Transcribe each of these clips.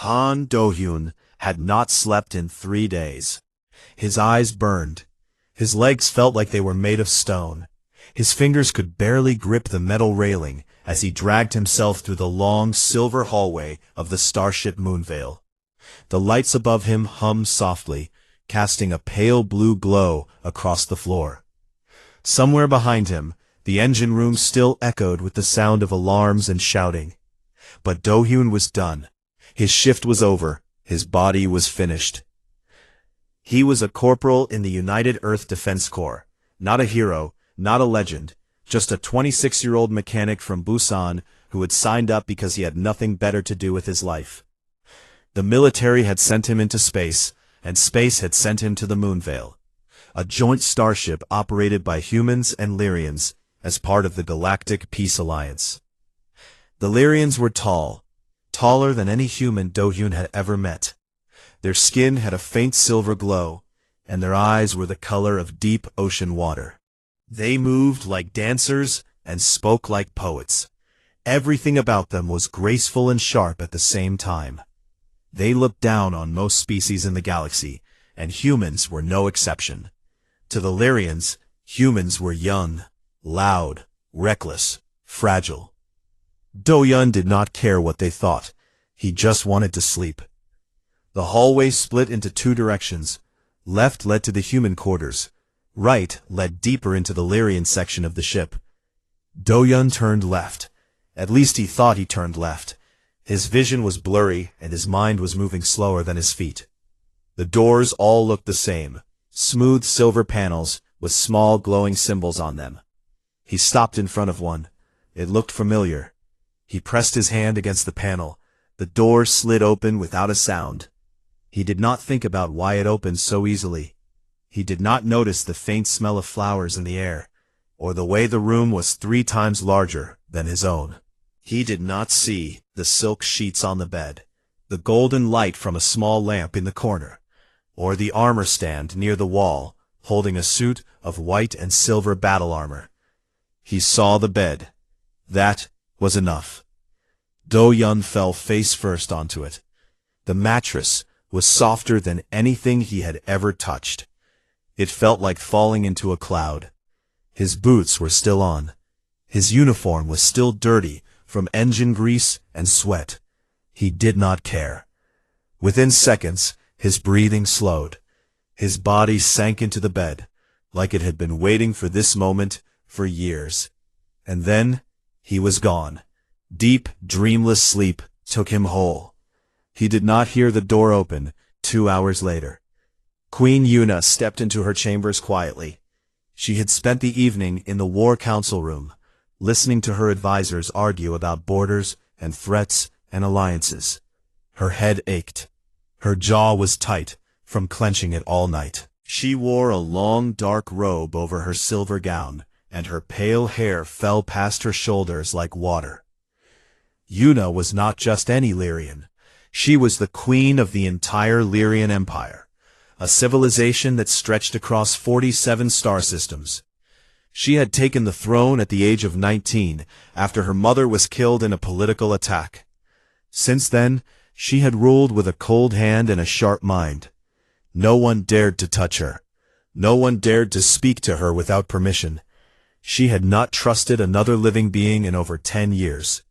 Han Do-hyun had not slept in 3 days. His eyes burned. His legs felt like they were made of stone. His fingers could barely grip the metal railing as he dragged himself through the long silver hallway of the starship Moonvale. The lights above him hummed softly, casting a pale blue glow across the floor. Somewhere behind him, the engine room still echoed with the sound of alarms and shouting. But Do-hyun was done. His shift was over. His body was finished. He was a corporal in the United Earth Defense Corps. Not a hero, not a legend, just a 26-year-old mechanic from Busan who had signed up because he had nothing better to do with his life. The military had sent him into space, and space had sent him to the Moonvale, a joint starship operated by humans and Lyrians as part of the Galactic Peace Alliance. The Lyrians were tall, taller than any human Do-hyun had ever met. Their skin had a faint silver glow, and their eyes were the color of deep ocean water. They moved like dancers and spoke like poets. Everything about them was graceful and sharp at the same time. They looked down on most species in the galaxy, and humans were no exception. To the Lyrians, humans were young, loud, reckless, fragile. Do-hyun did not care what they thought. He just wanted to sleep. The hallway split into 2 directions. Left led to the human quarters. Right led deeper into the Lyrian section of the ship. Do-hyun turned left. At least he thought he turned left. His vision was blurry, and his mind was moving slower than his feet. The doors all looked the same. Smooth silver panels with small glowing symbols on them. He stopped in front of one. It looked familiar. He pressed his hand against the panel. The door slid open without a sound. He did not think about why it opened so easily. He did not notice the faint smell of flowers in the air, or the way the room was 3 times larger than his own. He did not see the silk sheets on the bed, the golden light from a small lamp in the corner, or the armor stand near the wall, holding a suit of white and silver battle armor. He saw the bed. That was enough. Do-hyun fell face first onto it. The mattress was softer than anything he had ever touched. It felt like falling into a cloud. His boots were still on. His uniform was still dirty from engine grease and sweat. He did not care. Within seconds, his breathing slowed. His body sank into the bed, like it had been waiting for this moment for years. And then, he was gone. Deep, dreamless sleep took him whole. He did not hear the door open 2 hours later. Queen Yuna stepped into her chambers quietly. She had spent the evening in the War Council room, listening to her advisors argue about borders and threats and alliances. Her head ached. Her jaw was tight from clenching it all night. She wore a long dark robe over her silver gown, and her pale hair fell past her shoulders like water. Yuna was not just any Lyrian. She was the queen of the entire Lyrian Empire, a civilization that stretched across 47 star systems. She had taken the throne at the age of 19 after her mother was killed in a political attack. Since then, she had ruled with a cold hand and a sharp mind. No one dared to touch her. No one dared to speak to her without permission. She had not trusted another living being in over 10 years.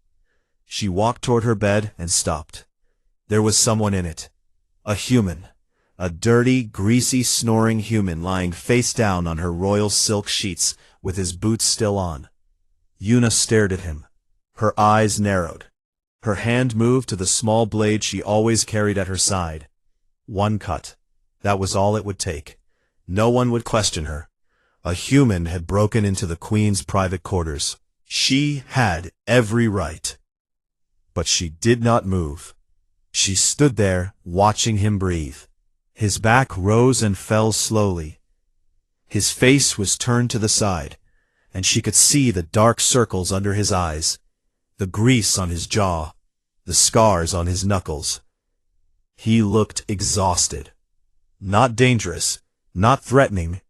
She walked toward her bed and stopped. There was someone in it. A human. A dirty, greasy, snoring human lying face down on her royal silk sheets with his boots still on. Yuna stared at him. Her eyes narrowed. Her hand moved to the small blade she always carried at her side. One cut. That was all it would take. No one would question her. A human had broken into the queen's private quarters. She had every right. But she did not move. She stood there, watching him breathe. His back rose and fell slowly. His face was turned to the side, and she could see the dark circles under his eyes, the grease on his jaw, the scars on his knuckles. He looked exhausted. Not dangerous, not threatening,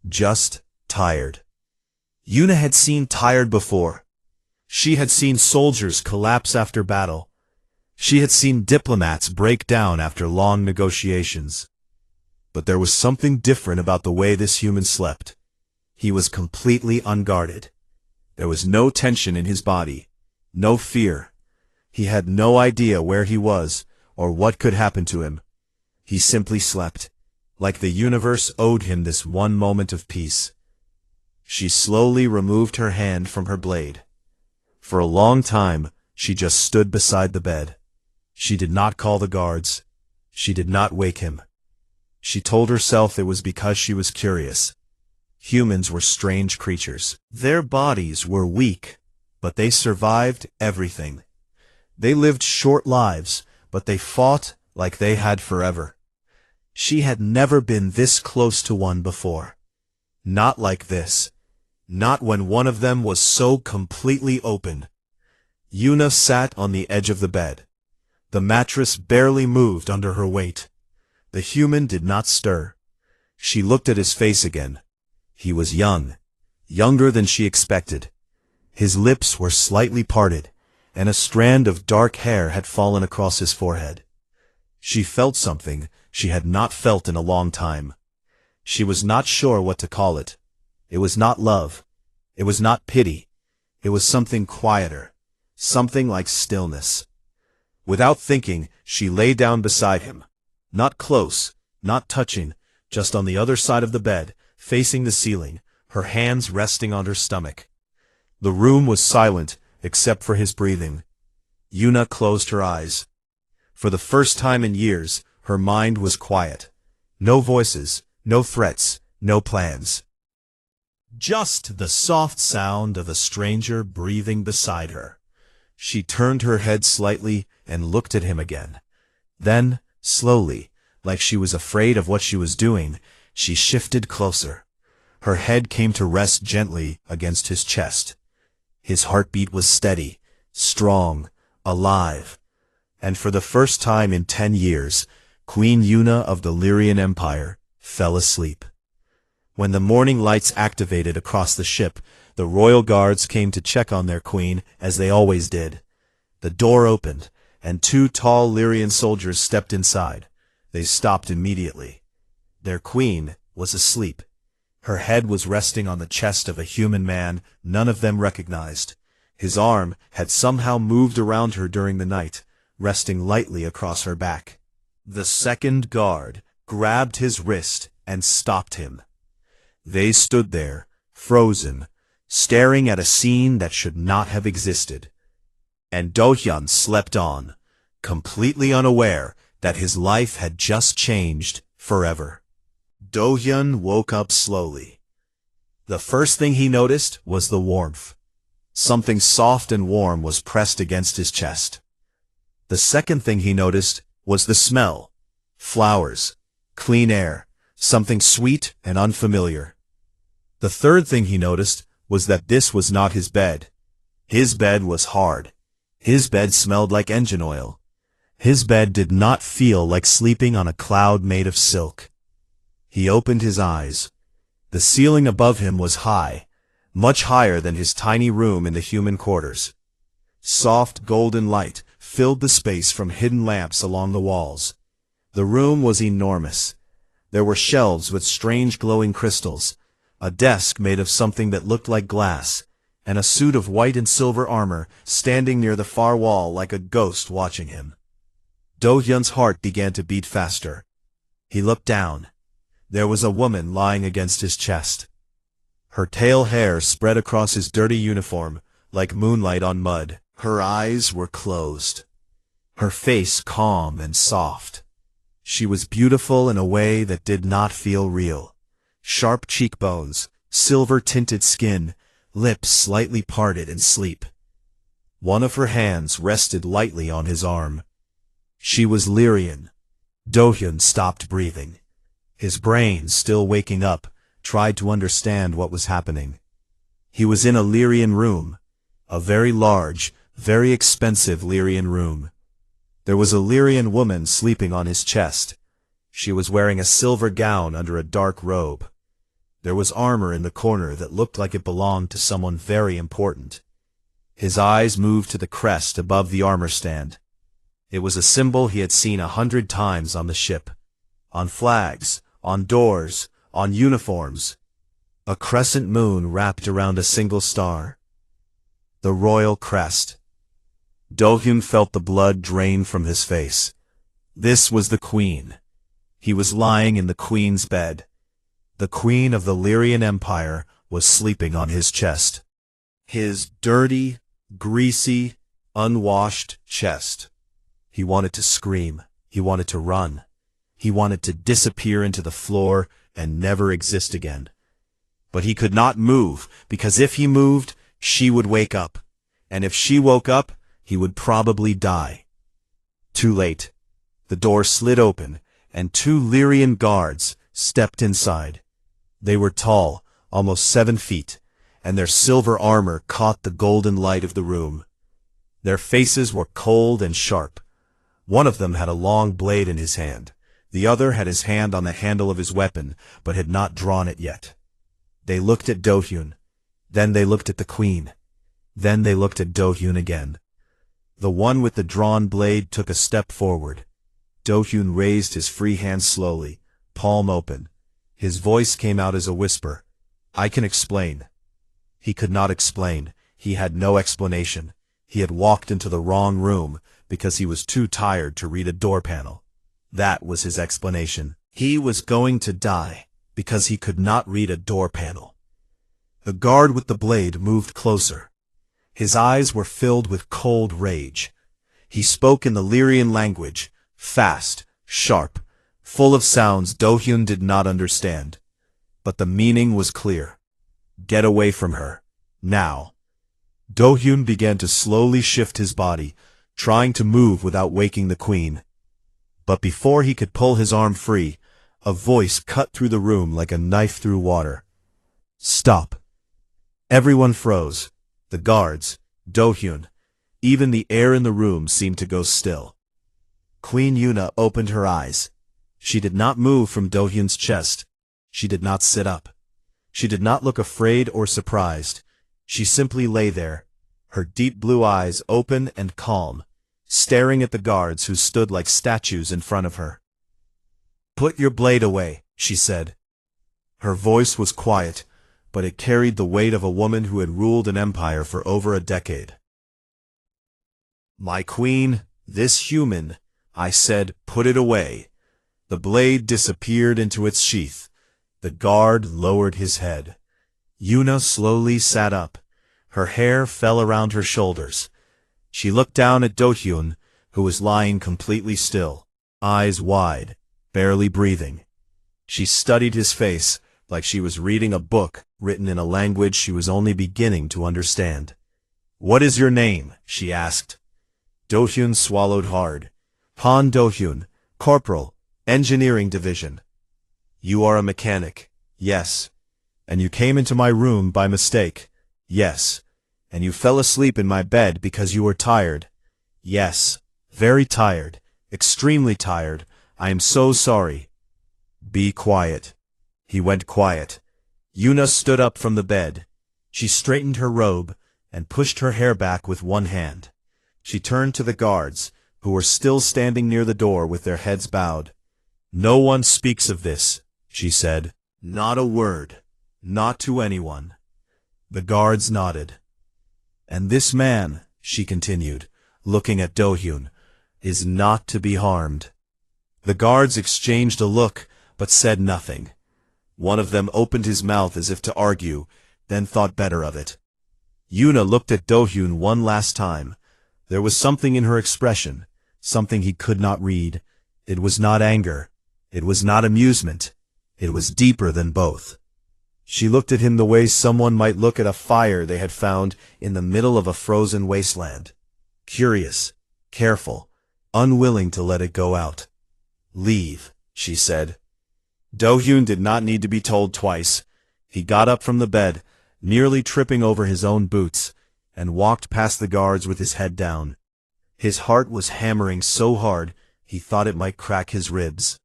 just tired. Yuna had seen tired before. She had seen soldiers collapse after battle. She had seen diplomats break down after long negotiations. But there was something different about the way this human slept. He was completely unguarded. There was no tension in his body, no fear. He had no idea where he was or what could happen to him. He simply slept, like the universe owed him this one moment of peace. She slowly removed her hand from her blade. For a long time, she just stood beside the bed. She did not call the guards. She did not wake him. She told herself it was because she was curious. Humans were strange creatures. Their bodies were weak, but they survived everything. They lived short lives, but they fought like they had forever. She had never been this close to one before. Not like this. Not when one of them was so completely open. Yuna sat on the edge of the bed. The mattress barely moved under her weight. The human did not stir. She looked at his face again. He was young, younger than she expected. His lips were slightly parted, and a strand of dark hair had fallen across his forehead. She felt something she had not felt in a long time. She was not sure what to call it. It was not love. It was not pity. It was something quieter, something like stillness. Without thinking, she lay down beside him. Not close, not touching, just on the other side of the bed, facing the ceiling, her hands resting on her stomach. The room was silent, except for his breathing. Yuna closed her eyes. For the first time in years, her mind was quiet. No voices, no threats, no plans. Just the soft sound of a stranger breathing beside her. She turned her head slightly and looked at him again. Then, slowly, like she was afraid of what she was doing, she shifted closer. Her head came to rest gently against his chest. His heartbeat was steady, strong, alive. And for the first time in 10 years, Queen Yuna of the Lyrian Empire fell asleep. When the morning lights activated across the ship, the royal guards came to check on their queen, as they always did. The door opened, and 2 tall Lyrian soldiers stepped inside. They stopped immediately. Their queen was asleep. Her head was resting on the chest of a human man none of them recognized. His arm had somehow moved around her during the night, resting lightly across her back. The second guard grabbed his wrist and stopped him. They stood there, frozen, staring at a scene that should not have existed. And Do-hyun slept on, completely unaware that his life had just changed forever. Do-hyun woke up slowly. The first thing he noticed was the warmth. Something soft and warm was pressed against his chest. The second thing he noticed was the smell. Flowers, clean air, something sweet and unfamiliar. The third thing he noticed was that this was not his bed. His bed was hard. His bed smelled like engine oil. His bed did not feel like sleeping on a cloud made of silk. He opened his eyes. The ceiling above him was high, much higher than his tiny room in the human quarters. Soft golden light filled the space from hidden lamps along the walls. The room was enormous. There were shelves with strange glowing crystals, a desk made of something that looked like glass, and a suit of white and silver armor standing near the far wall like a ghost watching him. Do-hyun's heart began to beat faster. He looked down. There was a woman lying against his chest. Her tail hair spread across his dirty uniform like moonlight on mud. Her eyes were closed. Her face calm and soft. She was beautiful in a way that did not feel real. Sharp cheekbones, silver-tinted skin, lips slightly parted in sleep. One of her hands rested lightly on his arm. She was Lyrian. Do-hyun stopped breathing. His brain, still waking up, tried to understand what was happening. He was in a Lyrian room, a very large, very expensive Lyrian room. There was a Lyrian woman sleeping on his chest. She was wearing a silver gown under a dark robe. There was armor in the corner that looked like it belonged to someone very important. His eyes moved to the crest above the armor stand. It was a symbol he had seen 100 times on the ship. On flags, on doors, on uniforms. A crescent moon wrapped around a single star. The royal crest. Do-hyun felt the blood drain from his face. This was the queen. He was lying in the queen's bed. The queen of the Lyrian Empire was sleeping on his chest. His dirty, greasy, unwashed chest. He wanted to scream. He wanted to run. He wanted to disappear into the floor and never exist again. But he could not move, because if he moved, she would wake up. And if she woke up, he would probably die. Too late. The door slid open, and 2 Lyrian guards stepped inside. They were tall, almost 7 feet, and their silver armor caught the golden light of the room. Their faces were cold and sharp. One of them had a long blade in his hand. The other had his hand on the handle of his weapon, but had not drawn it yet. They looked at Do-hyun. Then they looked at the queen. Then they looked at Do-hyun again. The one with the drawn blade took a step forward. Do-hyun raised his free hand slowly, palm open. His voice came out as a whisper. "I can explain." He could not explain. He had no explanation. He had walked into the wrong room because he was too tired to read a door panel. That was his explanation. He was going to die because he could not read a door panel. The guard with the blade moved closer. His eyes were filled with cold rage. He spoke in the Lyrian language, fast, sharp, full of sounds Do-hyun did not understand. But the meaning was clear. Get away from her. Now. Do-hyun began to slowly shift his body, trying to move without waking the queen. But before he could pull his arm free, a voice cut through the room like a knife through water. "Stop." Everyone froze. The guards, Do-hyun, even the air in the room seemed to go still. Queen Yuna opened her eyes. She did not move from Do-hyun's chest. She did not sit up. She did not look afraid or surprised. She simply lay there, her deep blue eyes open and calm, staring at the guards who stood like statues in front of her. "Put your blade away," she said. Her voice was quiet, but it carried the weight of a woman who had ruled an empire for over a decade. "My queen, this human," I said, "put it away." The blade disappeared into its sheath. The guard lowered his head. Yuna slowly sat up. Her hair fell around her shoulders. She looked down at Do-hyun, who was lying completely still, eyes wide, barely breathing. She studied his face like she was reading a book written in a language she was only beginning to understand. "What is your name?" she asked. Do-hyun swallowed hard. "Han Do-hyun, Corporal, Engineering Division." "You are a mechanic." "Yes." "And you came into my room by mistake." "Yes." "And you fell asleep in my bed because you were tired." "Yes. Very tired. Extremely tired. I am so sorry." "Be quiet." He went quiet. Yuna stood up from the bed. She straightened her robe and pushed her hair back with one hand. She turned to the guards, who were still standing near the door with their heads bowed. "No one speaks of this," she said. "Not a word. Not to anyone." The guards nodded. "And this man," she continued, looking at Do-hyun, "is not to be harmed." The guards exchanged a look, but said nothing. One of them opened his mouth as if to argue, then thought better of it. Yuna looked at Do-hyun one last time. There was something in her expression, something he could not read. It was not anger. It was not amusement. It was deeper than both. She looked at him the way someone might look at a fire they had found in the middle of a frozen wasteland. Curious, careful, unwilling to let it go out. "Leave," she said. Do-hyun did not need to be told twice. He got up from the bed, nearly tripping over his own boots, and walked past the guards with his head down. His heart was hammering so hard he thought it might crack his ribs.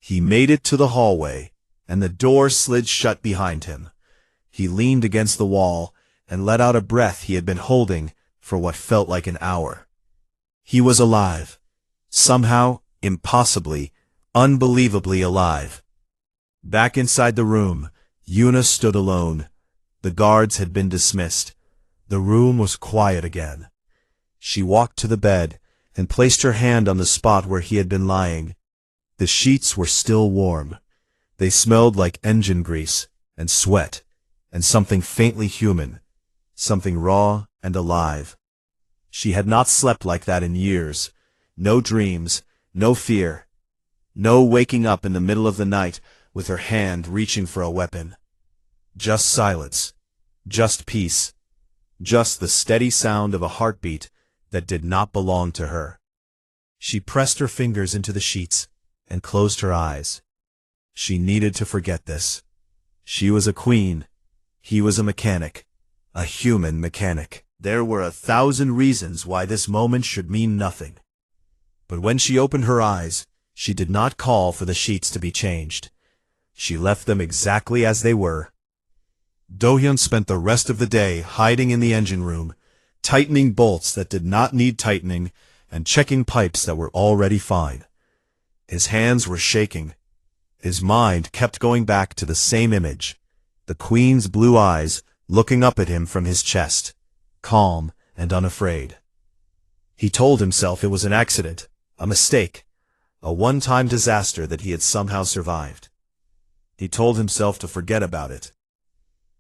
He made it to the hallway, and the door slid shut behind him. He leaned against the wall and let out a breath he had been holding for what felt like an hour. He was alive. Somehow, impossibly, unbelievably alive. Back inside the room, Yuna stood alone. The guards had been dismissed. The room was quiet again. She walked to the bed and placed her hand on the spot where he had been lying. The sheets were still warm. They smelled like engine grease and sweat and something faintly human, something raw and alive. She had not slept like that in years. No dreams, no fear, no waking up in the middle of the night with her hand reaching for a weapon. Just silence, just peace, just the steady sound of a heartbeat that did not belong to her. She pressed her fingers into the sheets and closed her eyes. She needed to forget this. She was a queen. He was a mechanic, a human mechanic. There were 1,000 reasons why this moment should mean nothing. But when she opened her eyes, she did not call for the sheets to be changed. She left them exactly as they were. Do-hyun spent the rest of the day hiding in the engine room, tightening bolts that did not need tightening, and checking pipes that were already fine. His hands were shaking. His mind kept going back to the same image, the queen's blue eyes looking up at him from his chest, calm and unafraid. He told himself it was an accident, a mistake, a one-time disaster that he had somehow survived. He told himself to forget about it.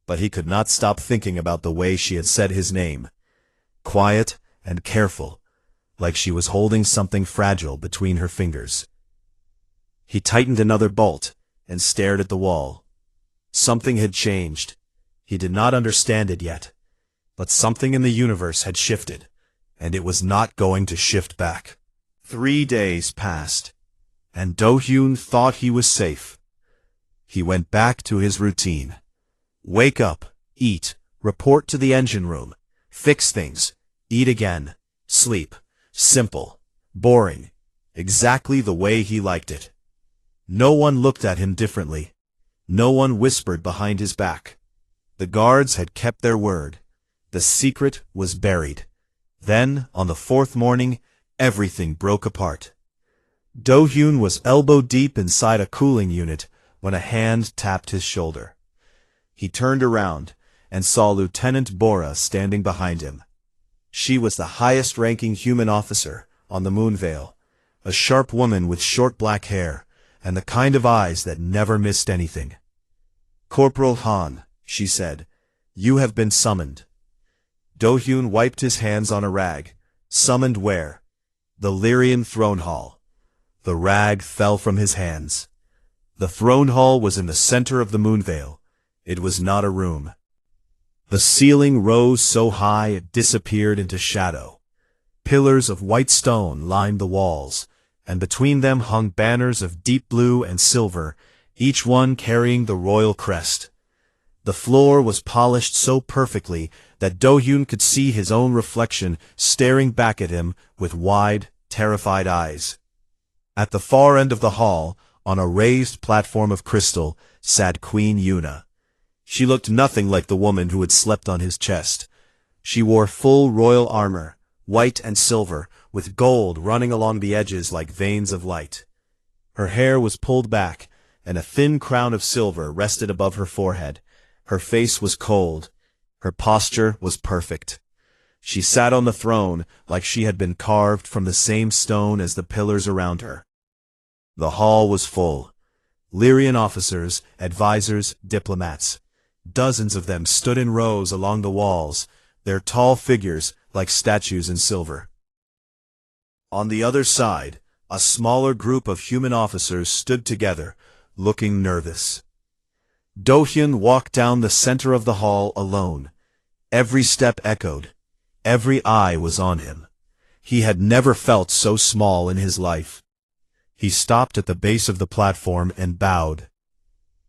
But he could not stop thinking about the way she had said his name, quiet and careful, like she was holding something fragile between her fingers. He tightened another bolt and stared at the wall. Something had changed. He did not understand it yet, but something in the universe had shifted, and it was not going to shift back. 3 days passed, and Do-hyun thought he was safe. He went back to his routine. Wake up, eat, report to the engine room, fix things, eat again, sleep. Simple, boring, exactly the way he liked it. No one looked at him differently. No one whispered behind his back. The guards had kept their word. The secret was buried. Then, on the 4th morning, everything broke apart. Do-hyun was elbow-deep inside a cooling unit when a hand tapped his shoulder. He turned around and saw Lieutenant Bora standing behind him. She was the highest-ranking human officer on the Moonvale, a sharp woman with short black hair and the kind of eyes that never missed anything. "Corporal Han," she said, "you have been summoned." Do-hyun wiped his hands on a rag. Summoned where? The Lyrian throne hall. The rag fell from his hands. The throne hall was in the center of the Moonvale. It was not a room. The ceiling rose so high it disappeared into shadow. Pillars of white stone lined the walls, and between them hung banners of deep blue and silver, each one carrying the royal crest. The floor was polished so perfectly that Do-hyun could see his own reflection staring back at him with wide, terrified eyes. At the far end of the hall, on a raised platform of crystal, sat Queen Yuna. She looked nothing like the woman who had slept on his chest. She wore full royal armor, white and silver, with gold running along the edges like veins of light. Her hair was pulled back, and a thin crown of silver rested above her forehead. Her face was cold. Her posture was perfect. She sat on the throne like she had been carved from the same stone as the pillars around her. The hall was full. Lyrian officers, advisors, diplomats. Dozens of them stood in rows along the walls, their tall figures like statues in silver. On the other side, a smaller group of human officers stood together, looking nervous. Do-hyun walked down the center of the hall alone. Every step echoed. Every eye was on him. He had never felt so small in his life. He stopped at the base of the platform and bowed.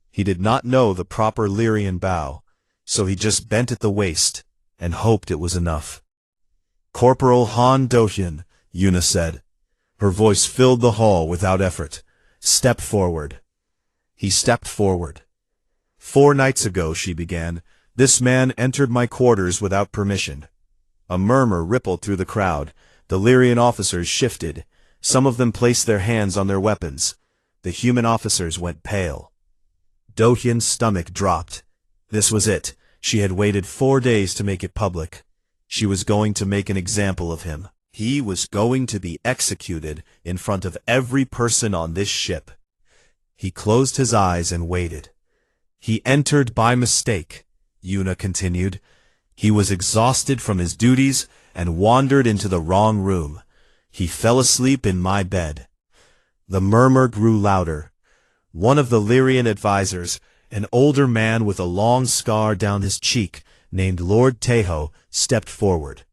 He did not know the proper Lyrian bow, so he just bent at the waist and hoped it was enough. "Corporal Han Do-hyun," Yuna said. Her voice filled the hall without effort. "Step forward." He stepped forward. "4 nights ago," she began, "this man entered my quarters without permission." A murmur rippled through the crowd. The Lyrian officers shifted. Some of them placed their hands on their weapons. The human officers went pale. Do-hyun's stomach dropped. This was it. She had waited 4 days to make it public. She was going to make an example of him. He was going to be executed in front of every person on this ship. He closed his eyes and waited. He entered by mistake, Yuna continued. He was exhausted from his duties and wandered into the wrong room. He fell asleep in my bed. The murmur grew louder. One of the Lyrian advisors, an older man with a long scar down his cheek, named Lord Taeho, stepped forward.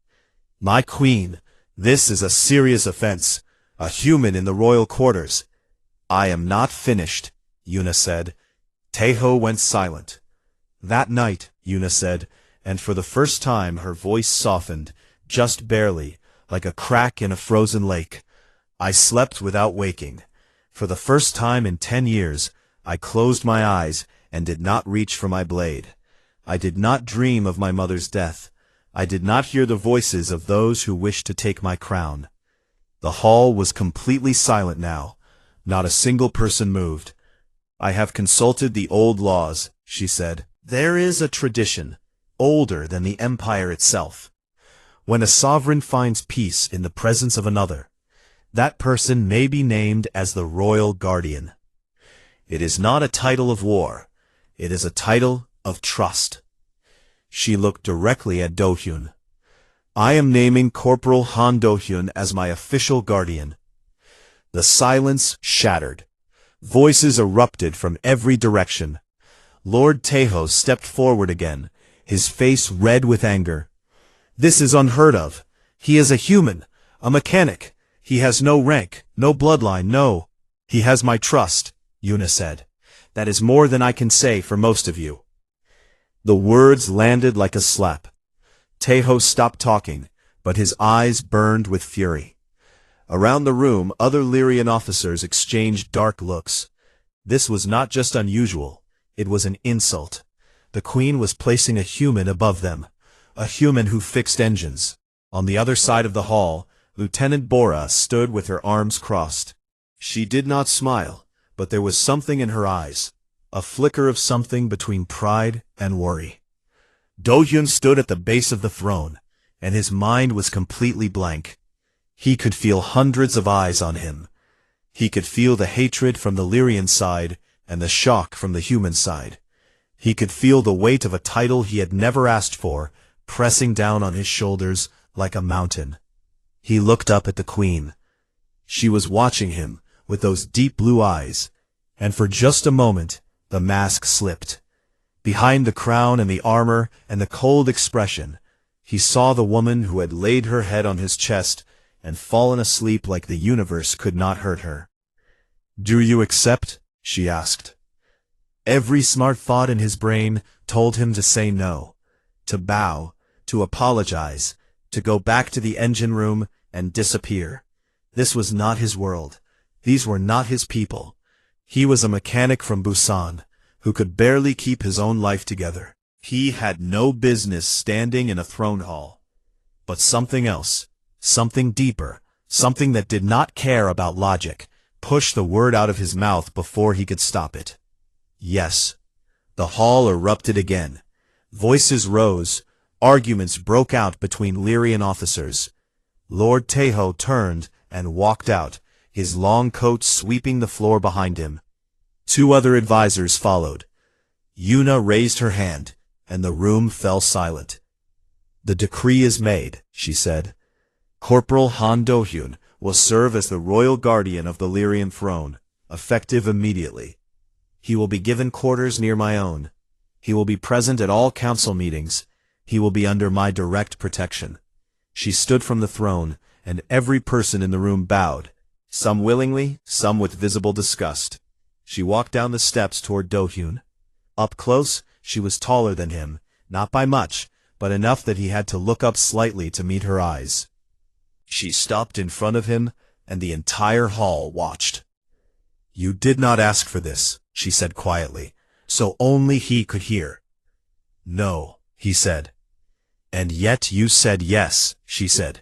My queen, this is a serious offense. A human in the royal quarters. I am not finished, Yuna said. Taeho went silent. That night, Yuna said, and for the first time her voice softened, just barely, like a crack in a frozen lake. I slept without waking. For the first time in 10 years, I closed my eyes and did not reach for my blade. I did not dream of my mother's death. I did not hear the voices of those who wished to take my crown. The hall was completely silent now. Not a single person moved. I have consulted the old laws, she said. There is a tradition, older than the empire itself. When a sovereign finds peace in the presence of another, that person may be named as the royal guardian. It is not a title of war. It is a title of trust. She looked directly at Do-hyun. I am naming Corporal Han Do-hyun as my official guardian. The silence shattered. Voices erupted from every direction. Lord Taeho stepped forward again, his face red with anger. This is unheard of. He is a human, a mechanic. He has no rank, no bloodline, no. He has my trust, Yuna said. That is more than I can say for most of you. The words landed like a slap. Taeho stopped talking, but his eyes burned with fury. Around the room, other Lyrian officers exchanged dark looks. This was not just unusual, it was an insult. The Queen was placing a human above them, a human who fixed engines. On the other side of the hall, Lieutenant Bora stood with her arms crossed. She did not smile, but there was something in her eyes, a flicker of something between pride and worry. Do-hyun stood at the base of the throne, and his mind was completely blank. He could feel hundreds of eyes on him. He could feel the hatred from the Lyrian side and the shock from the human side. He could feel the weight of a title he had never asked for, pressing down on his shoulders like a mountain. He looked up at the Queen. She was watching him with those deep blue eyes, and for just a moment the mask slipped. Behind the crown and the armor and the cold expression, he saw the woman who had laid her head on his chest and fallen asleep like the universe could not hurt her. Do you accept? She asked. Every smart thought in his brain told him to say no, to bow, to apologize, to go back to the engine room and disappear. This was not his world. These were not his people. He was a mechanic from Busan, who could barely keep his own life together. He had no business standing in a throne hall. But something else, something deeper, something that did not care about logic, pushed the word out of his mouth before he could stop it. Yes. The hall erupted again. Voices rose. Arguments broke out between Lyrian officers. Lord Taeho turned and walked out, his long coat sweeping the floor behind him. 2 other advisors followed. Yuna raised her hand, and the room fell silent. The decree is made, she said. Corporal Han Do-hyun will serve as the royal guardian of the Lyrian throne, effective immediately. He will be given quarters near my own. He will be present at all council meetings. He will be under my direct protection. She stood from the throne, and every person in the room bowed, some willingly, some with visible disgust. She walked down the steps toward Do-hyun. Up close, she was taller than him, not by much, but enough that he had to look up slightly to meet her eyes. She stopped in front of him, and the entire hall watched. You did not ask for this, she said quietly, so only he could hear. No, he said. And yet you said yes, she said.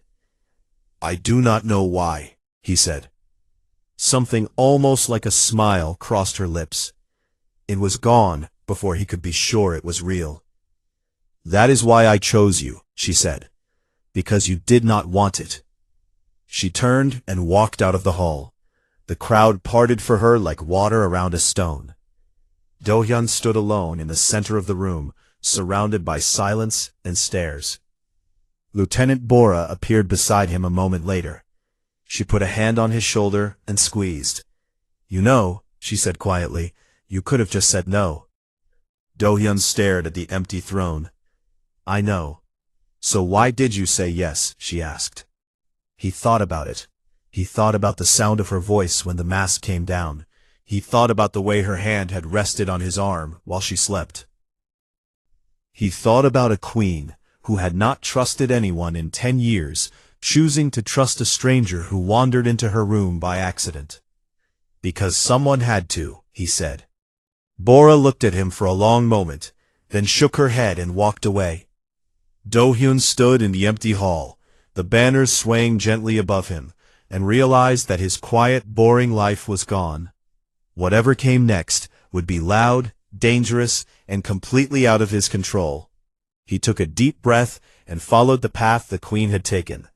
I do not know why, he said. Something almost like a smile crossed her lips. It was gone before he could be sure it was real. "That is why I chose you," she said. "Because you did not want it." She turned and walked out of the hall. The crowd parted for her like water around a stone. Do-hyun stood alone in the center of the room, surrounded by silence and stares. Lieutenant Bora appeared beside him a moment later. She put a hand on his shoulder and squeezed. "You know," she said quietly, "you could have just said no." Do-hyun stared at the empty throne. "I know. So why did you say yes?" she asked. He thought about it. He thought about the sound of her voice when the mask came down. He thought about the way her hand had rested on his arm while she slept. He thought about a queen who had not trusted anyone in 10 years, choosing to trust a stranger who wandered into her room by accident. "Because someone had to," he said. Bora looked at him for a long moment, then shook her head and walked away. Do-hyun stood in the empty hall, the banners swaying gently above him, and realized that his quiet, boring life was gone. Whatever came next would be loud, dangerous, and completely out of his control. He took a deep breath and followed the path the queen had taken.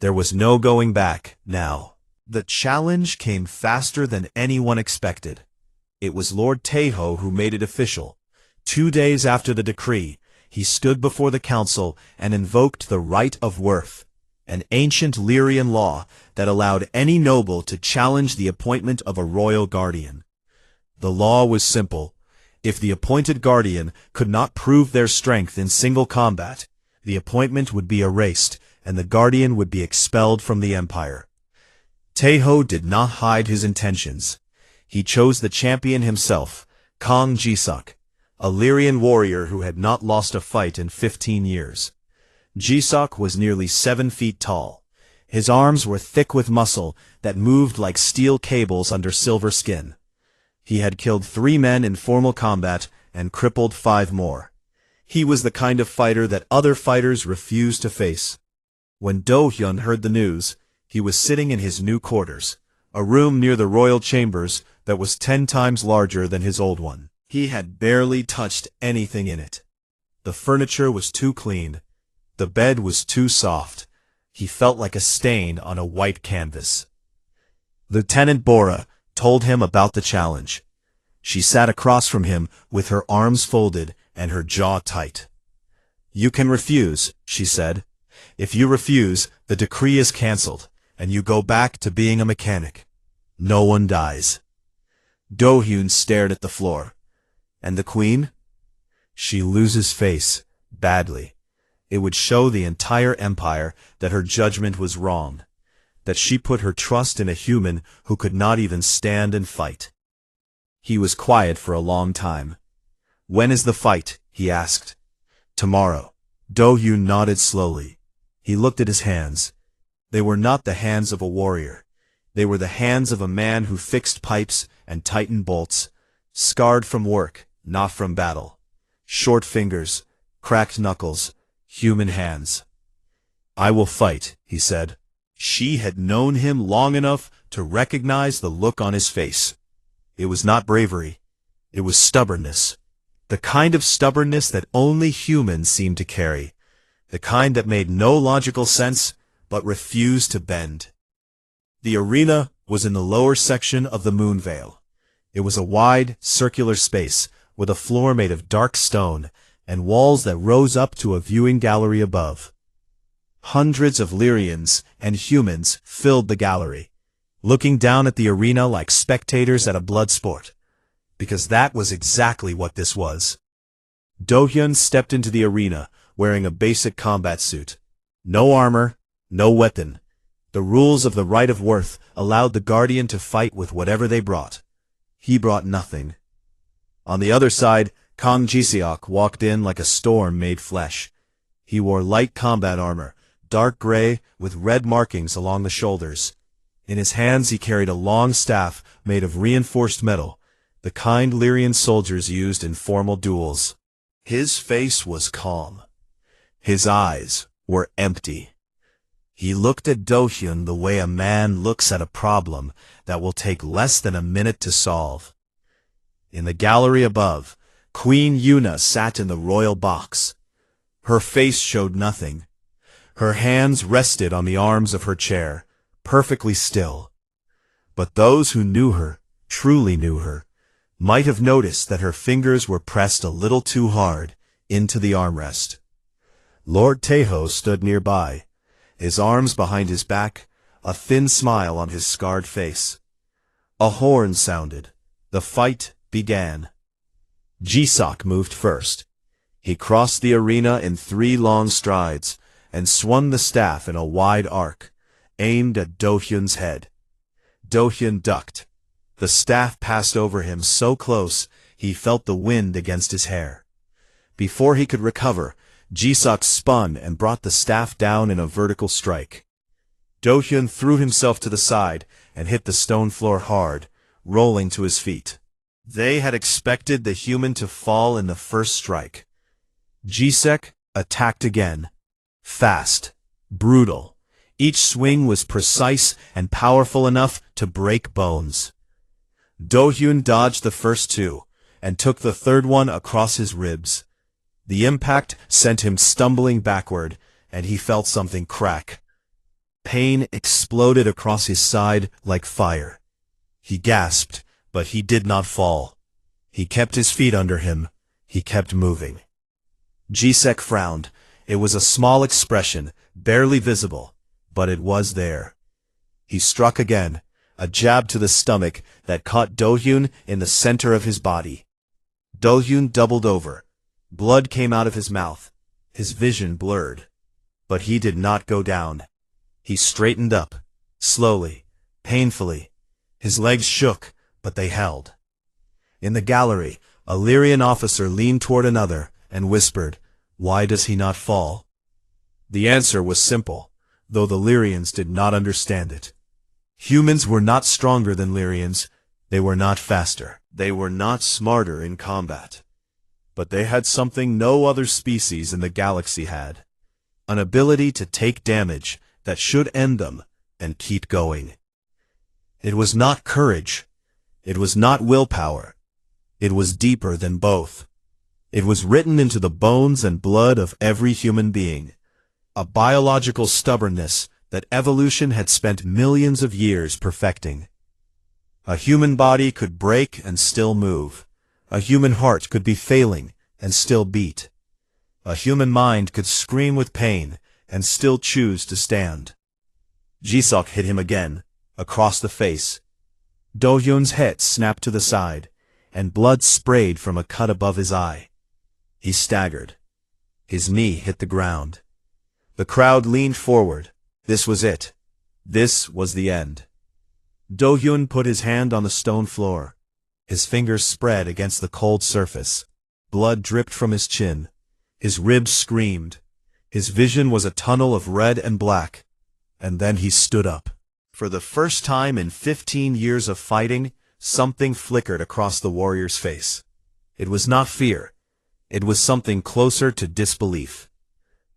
There was no going back now. The challenge came faster than anyone expected. It was Lord Taeho who made it official. 2 days after the decree, he stood before the council and invoked the right of worth, an ancient Lyrian law that allowed any noble to challenge the appointment of a royal guardian. The law was simple. If the appointed guardian could not prove their strength in single combat, the appointment would be erased, and the guardian would be expelled from the empire. Taeho did not hide his intentions. He chose the champion himself, Kang Ji-suk, a Lyrian warrior who had not lost a fight in 15 years. Ji-suk was nearly 7 feet tall. His arms were thick with muscle that moved like steel cables under silver skin. He had killed 3 men in formal combat and crippled 5 more. He was the kind of fighter that other fighters refused to face. When Do-hyun heard the news, he was sitting in his new quarters, a room near the royal chambers that was 10 times larger than his old one. He had barely touched anything in it. The furniture was too clean. The bed was too soft. He felt like a stain on a white canvas. Lieutenant Bora told him about the challenge. She sat across from him with her arms folded and her jaw tight. "You can refuse," she said. "If you refuse, the decree is cancelled, and you go back to being a mechanic. No one dies." Do-hyun stared at the floor. "And the queen?" "She loses face, badly. It would show the entire empire that her judgment was wrong, that she put her trust in a human who could not even stand and fight." He was quiet for a long time. "When is the fight?" he asked. "Tomorrow." Do-hyun nodded slowly. He looked at his hands. They were not the hands of a warrior. They were the hands of a man who fixed pipes and tightened bolts, scarred from work, not from battle. Short fingers, cracked knuckles, human hands. "I will fight," he said. She had known him long enough to recognize the look on his face. It was not bravery. It was stubbornness. The kind of stubbornness that only humans seem to carry. The kind that made no logical sense, but refused to bend. The arena was in the lower section of the moon veil. It was a wide, circular space, with a floor made of dark stone, and walls that rose up to a viewing gallery above. Hundreds of Lyrians and humans filled the gallery, looking down at the arena like spectators at a blood sport. Because that was exactly what this was. Do-hyun stepped into the arena, wearing a basic combat suit. No armor, no weapon. The rules of the right of worth allowed the guardian to fight with whatever they brought. He brought nothing. On the other side, Kang Ji-seok walked in like a storm made flesh. He wore light combat armor, dark gray with red markings along the shoulders. In his hands he carried a long staff made of reinforced metal, the kind Lyrian soldiers used in formal duels. His face was calm. His eyes were empty. He looked at Do-hyun the way a man looks at a problem that will take less than a minute to solve. In the gallery above, Queen Yuna sat in the royal box. Her face showed nothing. Her hands rested on the arms of her chair, perfectly still. But those who knew her, truly knew her, might have noticed that her fingers were pressed a little too hard into the armrest. Lord Taeho stood nearby, his arms behind his back, a thin smile on his scarred face. A horn sounded. The fight began. Jisok moved first. He crossed the arena in 3 long strides and swung the staff in a wide arc, aimed at Do-hyun's head. Do-hyun ducked. The staff passed over him so close he felt the wind against his hair. Before he could recover, Jisok spun and brought the staff down in a vertical strike. Do-hyun threw himself to the side and hit the stone floor hard, rolling to his feet. They had expected the human to fall in the first strike. Jisek attacked again. Fast, brutal. Each swing was precise and powerful enough to break bones. Do-hyun dodged the first 2 and took the third one across his ribs. The impact sent him stumbling backward, and he felt something crack. Pain exploded across his side like fire. He gasped, but he did not fall. He kept his feet under him. He kept moving. Jisek frowned. It was a small expression, barely visible, but it was there. He struck again, a jab to the stomach that caught Do-hyun in the center of his body. Do-hyun doubled over. Blood came out of his mouth. His vision blurred. But he did not go down. He straightened up, slowly, painfully. His legs shook, but they held. In the gallery, a Lyrian officer leaned toward another and whispered, "Why does he not fall?" The answer was simple, though the Lyrians did not understand it. Humans were not stronger than Lyrians. They were not faster. They were not smarter in combat. But they had something no other species in the galaxy had. An ability to take damage that should end them and keep going. It was not courage. It was not willpower. It was deeper than both. It was written into the bones and blood of every human being. A biological stubbornness that evolution had spent millions of years perfecting. A human body could break and still move. A human heart could be failing and still beat. A human mind could scream with pain and still choose to stand. Jisok hit him again, across the face. Do-hyun's head snapped to the side, and blood sprayed from a cut above his eye. He staggered. His knee hit the ground. The crowd leaned forward. This was it. This was the end. Do-hyun put his hand on the stone floor. His fingers spread against the cold surface. Blood dripped from his chin. His ribs screamed. His vision was a tunnel of red and black. And then he stood up. For the first time in 15 years of fighting, something flickered across the warrior's face. It was not fear. It was something closer to disbelief.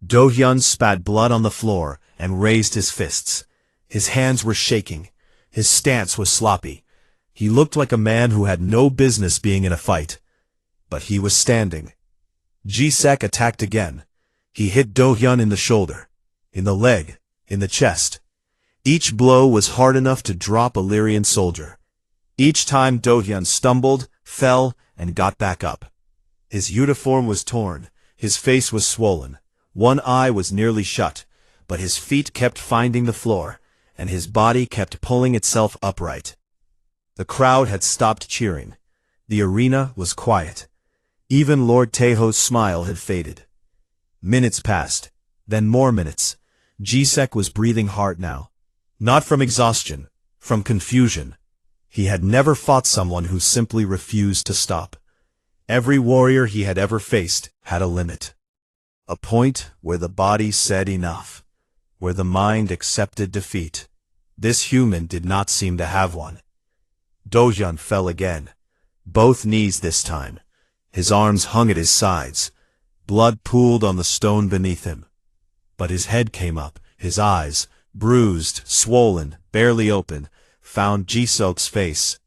Do-hyun spat blood on the floor and raised his fists. His hands were shaking. His stance was sloppy. He looked like a man who had no business being in a fight. But he was standing. Jisek attacked again. He hit Do-hyun in the shoulder, in the leg, in the chest. Each blow was hard enough to drop a Lyrian soldier. Each time Do-hyun stumbled, fell, and got back up. His uniform was torn. His face was swollen. One eye was nearly shut, but his feet kept finding the floor, and his body kept pulling itself upright. The crowd had stopped cheering. The arena was quiet. Even Lord Taeho's smile had faded. Minutes passed, then more minutes. Jisek was breathing hard now. Not from exhaustion, from confusion. He had never fought someone who simply refused to stop. Every warrior he had ever faced had a limit. A point where the body said enough, where the mind accepted defeat. This human did not seem to have one. Do-hyun fell again, both knees this time. His arms hung at his sides. Blood pooled on the stone beneath him. But his head came up, His eyes, bruised, swollen, barely open, found Jisok's face,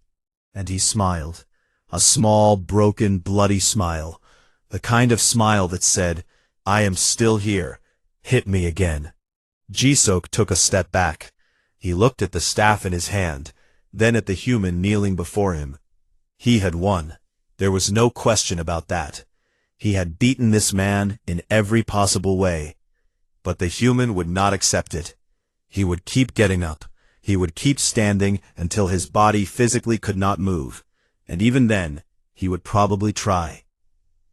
and he smiled. A small, broken, bloody smile. The kind of smile that said, "I am still here. Hit me again." Jisok took a step back. He looked at the staff in his hand, then at the human kneeling before him. He had won. There was no question about that. He had beaten this man in every possible way. But the human would not accept it. He would keep getting up. He would keep standing until his body physically could not move. And even then, he would probably try.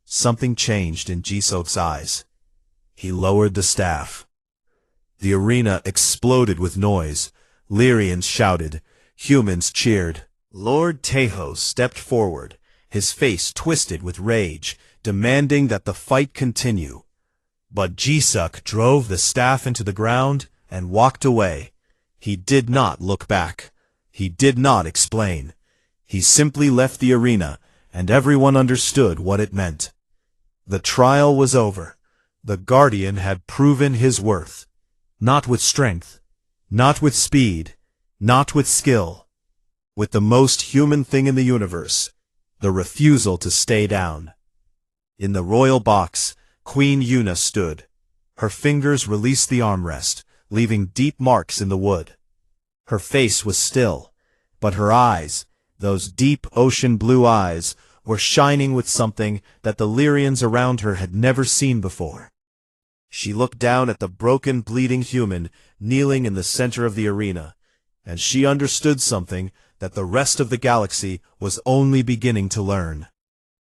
Something changed in Jisok's eyes. He lowered the staff. The arena exploded with noise. Lyrians shouted. Humans cheered. Lord Tahoe stepped forward, his face twisted with rage, demanding that the fight continue. But Jisok drove the staff into the ground and walked away. He did not look back. He did not explain. He simply left the arena, and everyone understood what it meant. The trial was over. The Guardian had proven his worth. Not with strength, not with speed, not with skill. With the most human thing in the universe, the refusal to stay down. In the royal box, Queen Yuna stood. Her fingers released the armrest, leaving deep marks in the wood. Her face was still, but her eyes, those deep ocean blue eyes, were shining with something that the Lyrians around her had never seen before. She looked down at the broken, bleeding human kneeling in the center of the arena, and she understood something that the rest of the galaxy was only beginning to learn.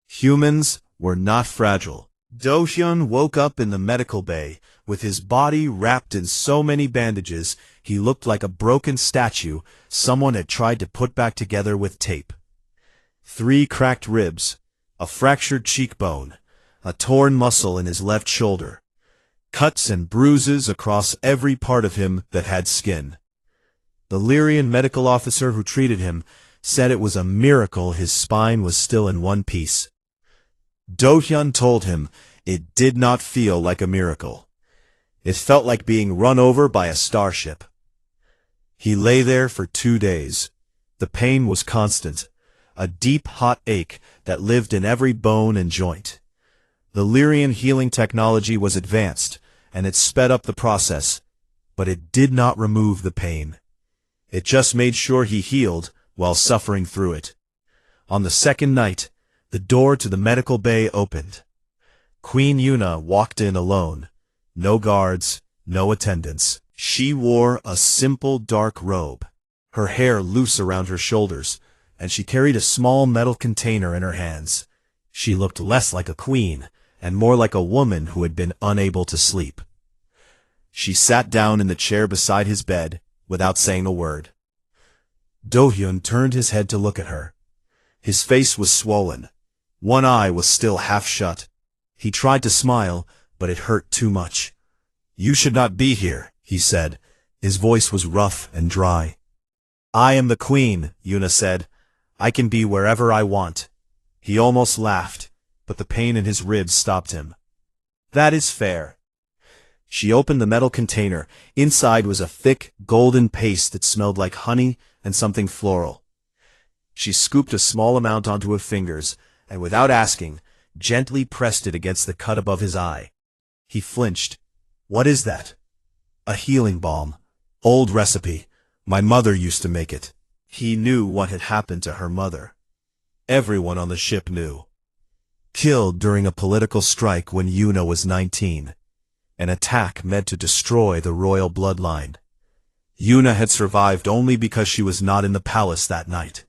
Humans were not fragile. Do-hyun woke up in the medical bay, with his body wrapped in so many bandages he looked like a broken statue someone had tried to put back together with tape. 3 cracked ribs, a fractured cheekbone, a torn muscle in his left shoulder, cuts and bruises across every part of him that had skin. The Lyrian medical officer who treated him said it was a miracle his spine was still in one piece. Do-hyun told him it did not feel like a miracle. It felt like being run over by a starship. He lay there for 2 days. The pain was constant, a deep, hot ache that lived in every bone and joint. The Lyrian healing technology was advanced, and it sped up the process, but it did not remove the pain. It just made sure he healed while suffering through it. On the second night, the door to the medical bay opened. Queen Yuna walked in alone. No guards, no attendants. She wore a simple dark robe, her hair loose around her shoulders, and she carried a small metal container in her hands. She looked less like a queen and more like a woman who had been unable to sleep. She sat down in the chair beside his bed without saying a word. Do-hyun turned his head to look at her. His face was swollen. One eye was still half shut. He tried to smile, but it hurt too much. "You should not be here," he said. His voice was rough and dry. "I am the queen," Yuna said. "I can be wherever I want." He almost laughed, but the pain in his ribs stopped him. "That is fair." She opened the metal container. Inside was a thick, golden paste that smelled like honey and something floral. She scooped a small amount onto her fingers, and without asking, gently pressed it against the cut above his eye. He flinched. "What is that?" "A healing balm. Old recipe. My mother used to make it." He knew what had happened to her mother. Everyone on the ship knew. Killed during a political strike when Yuna was 19. An attack meant to destroy the royal bloodline. Yuna had survived only because she was not in the palace that night.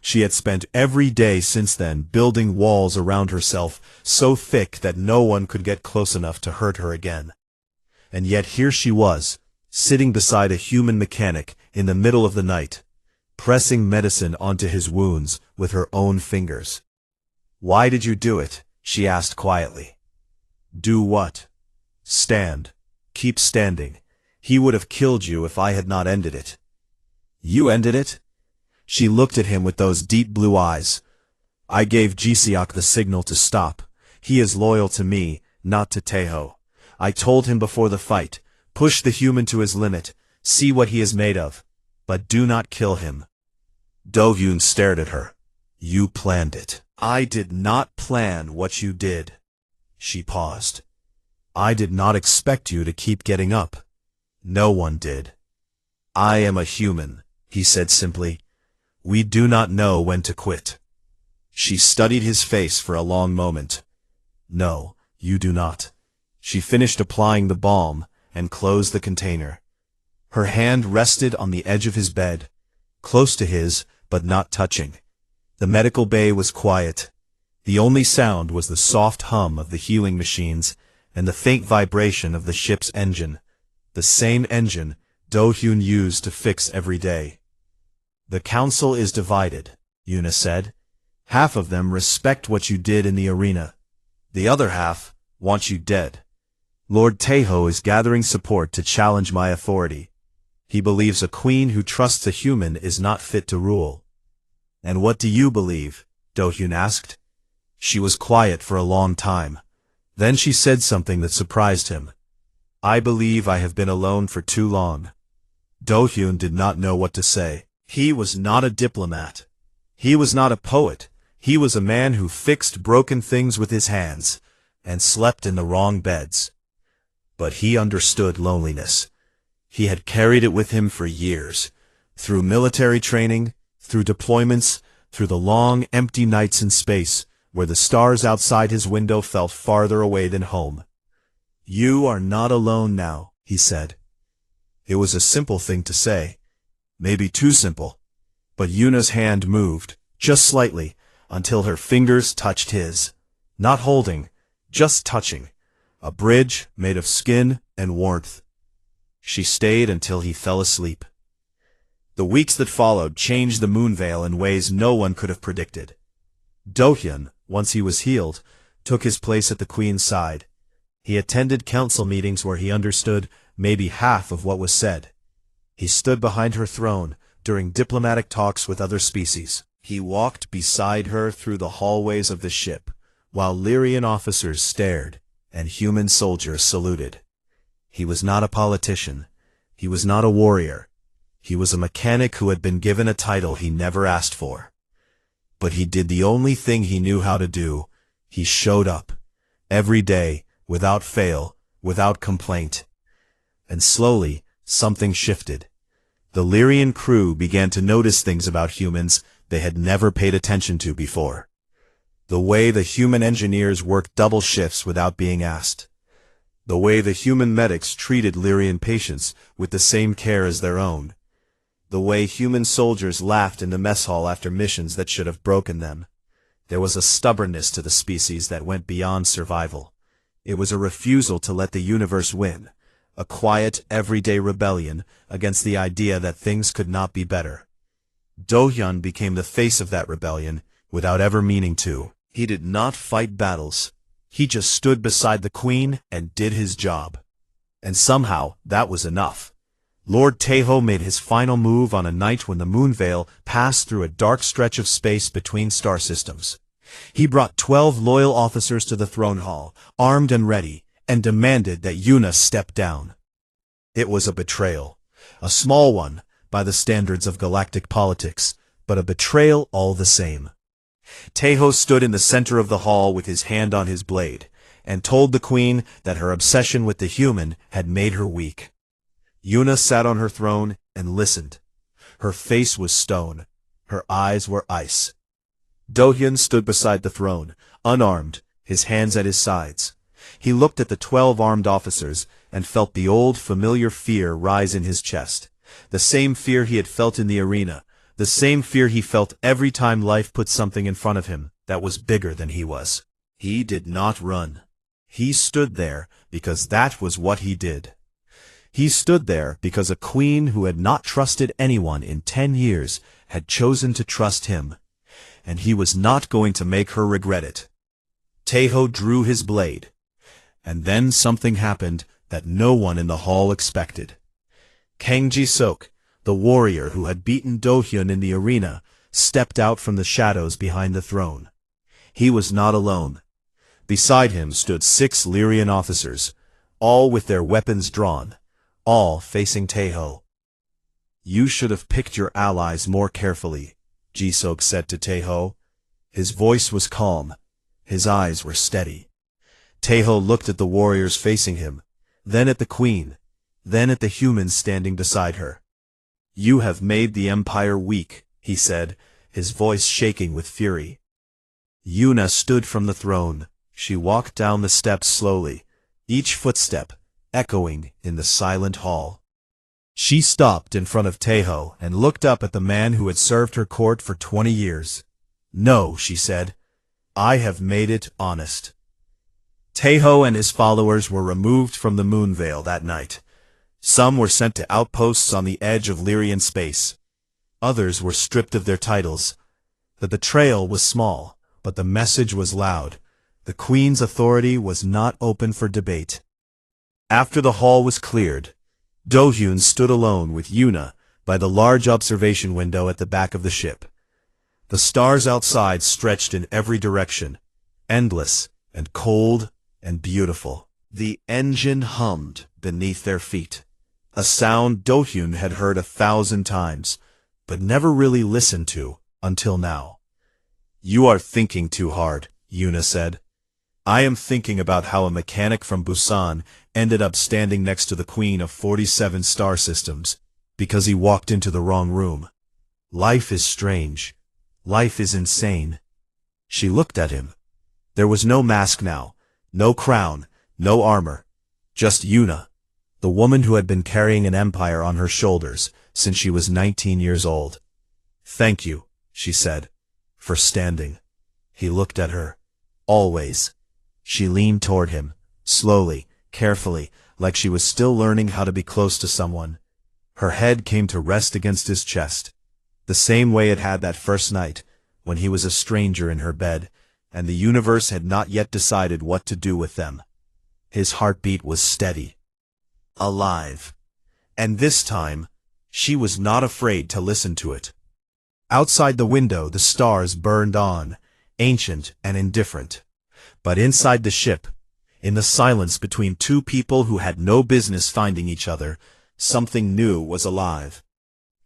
She had spent every day since then building walls around herself so thick that no one could get close enough to hurt her again. And yet here she was, sitting beside a human mechanic in the middle of the night, pressing medicine onto his wounds with her own fingers. "Why did you do it?" she asked quietly. "Do what?" "Stand. Keep standing. He would have killed you if I had not ended it." "You ended it?" She looked at him with those deep blue eyes. "I gave Jisiok the signal to stop. He is loyal to me, not to Tahoe. I told him before the fight, Push the human to his limit, see what he is made of, but do not kill him. Do-hyun stared at her. You planned it. I did not plan what you did. She paused. I did not expect you to keep getting up. No one did. I am a human, he said simply. We do not know when to quit. She studied his face for a long moment. No, you do not. She finished applying the balm and closed the container. Her hand rested on the edge of his bed, close to his, but not touching. The medical bay was quiet. The only sound was the soft hum of the healing machines and the faint vibration of the ship's engine, the same engine Do-hyun used to fix every day. The council is divided, Yuna said. Half of them respect what you did in the arena. The other half want you dead. Lord Taeho is gathering support to challenge my authority. He believes a queen who trusts a human is not fit to rule. And what do you believe? Do-hyun asked. She was quiet for a long time. Then she said something that surprised him. I believe I have been alone for too long. Do-hyun did not know what to say. He was not a diplomat. He was not a poet. He was a man who fixed broken things with his hands and slept in the wrong beds. But he understood loneliness. He had carried it with him for years, through military training, through deployments, through the long, empty nights in space, where the stars outside his window felt farther away than home. You are not alone now, he said. It was a simple thing to say, maybe too simple, but Yuna's hand moved, just slightly, until her fingers touched his. Not holding, just touching. A bridge made of skin and warmth. She stayed until he fell asleep. The weeks that followed changed the Moonveil in ways no one could have predicted. Do-hyun, once he was healed, took his place at the Queen's side. He attended council meetings where he understood maybe half of what was said. He stood behind her throne during diplomatic talks with other species. He walked beside her through the hallways of the ship, while Lyrian officers stared and human soldiers saluted. He was not a politician. He was not a warrior. He was a mechanic who had been given a title he never asked for. But he did the only thing he knew how to do. He showed up, every day, without fail, without complaint. And slowly, something shifted. The Lyrian crew began to notice things about humans they had never paid attention to before. The way the human engineers worked double shifts without being asked. The way the human medics treated Lyrian patients with the same care as their own. The way human soldiers laughed in the mess hall after missions that should have broken them. There was a stubbornness to the species that went beyond survival. It was a refusal to let the universe win. A quiet, everyday rebellion against the idea that things could not be better. Do-hyun became the face of that rebellion without ever meaning to. He did not fight battles. He just stood beside the Queen and did his job. And somehow, that was enough. Lord Taeho made his final move on a night when the Moonveil passed through a dark stretch of space between star systems. He brought 12 loyal officers to the throne hall, armed and ready, and demanded that Yuna step down. It was a betrayal. A small one, by the standards of galactic politics, but a betrayal all the same. Taeho stood in the center of the hall with his hand on his blade, and told the Queen that her obsession with the human had made her weak. Yuna sat on her throne and listened. Her face was stone. Her eyes were ice. Do-hyun stood beside the throne, unarmed, his hands at his sides. He looked at the 12 armed officers and felt the old familiar fear rise in his chest. The same fear he had felt in the arena. The same fear he felt every time life put something in front of him that was bigger than he was. He did not run. He stood there because that was what he did. He stood there because a queen who had not trusted anyone in 10 years had chosen to trust him, and he was not going to make her regret it. Taeho drew his blade, and then something happened that no one in the hall expected. Kang Ji-sok, the warrior who had beaten Do-hyun in the arena, stepped out from the shadows behind the throne. He was not alone. Beside him stood 6 Lyrian officers, all with their weapons drawn, all facing Taeho. You should have picked your allies more carefully, Jisok said to Taeho. His voice was calm. His eyes were steady. Taeho looked at the warriors facing him, then at the queen, then at the humans standing beside her. You have made the empire weak, he said, his voice shaking with fury. Yuna stood from the throne. She walked down the steps slowly, each footstep echoing in the silent hall. She stopped in front of Taeho and looked up at the man who had served her court for 20 years. No, she said. I have made it honest. Taeho and his followers were removed from the Moonveil that night. Some were sent to outposts on the edge of Lyrian space. Others were stripped of their titles. The betrayal was small, but the message was loud. The Queen's authority was not open for debate. After the hall was cleared, Dohyun stood alone with Yuna by the large observation window at the back of the ship. The stars outside stretched in every direction, endless and cold and beautiful. The engine hummed beneath their feet, a sound Dohyun had heard 1,000 times, but never really listened to until now. You are thinking too hard, Yuna said. I am thinking about how a mechanic from Busan ended up standing next to the Queen of 47 star systems because he walked into the wrong room. Life is strange. Life is insane. She looked at him. There was no mask now, no crown, no armor. Just Yuna, the woman who had been carrying an empire on her shoulders since she was 19 years old. Thank you, she said, for standing. He looked at her. Always. She leaned toward him, slowly, carefully, like she was still learning how to be close to someone. Her head came to rest against his chest, the same way it had that first night, when he was a stranger in her bed, and the universe had not yet decided what to do with them. His heartbeat was steady. Alive. And this time, she was not afraid to listen to it. Outside the window the stars burned on, ancient and indifferent. But inside the ship, in the silence between two people who had no business finding each other, something new was alive.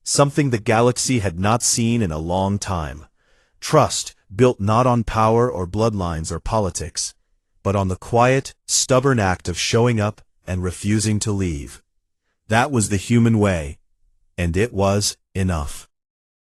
Something the galaxy had not seen in a long time. Trust, built not on power or bloodlines or politics, but on the quiet, stubborn act of showing up and refusing to leave. That was the human way, and it was enough.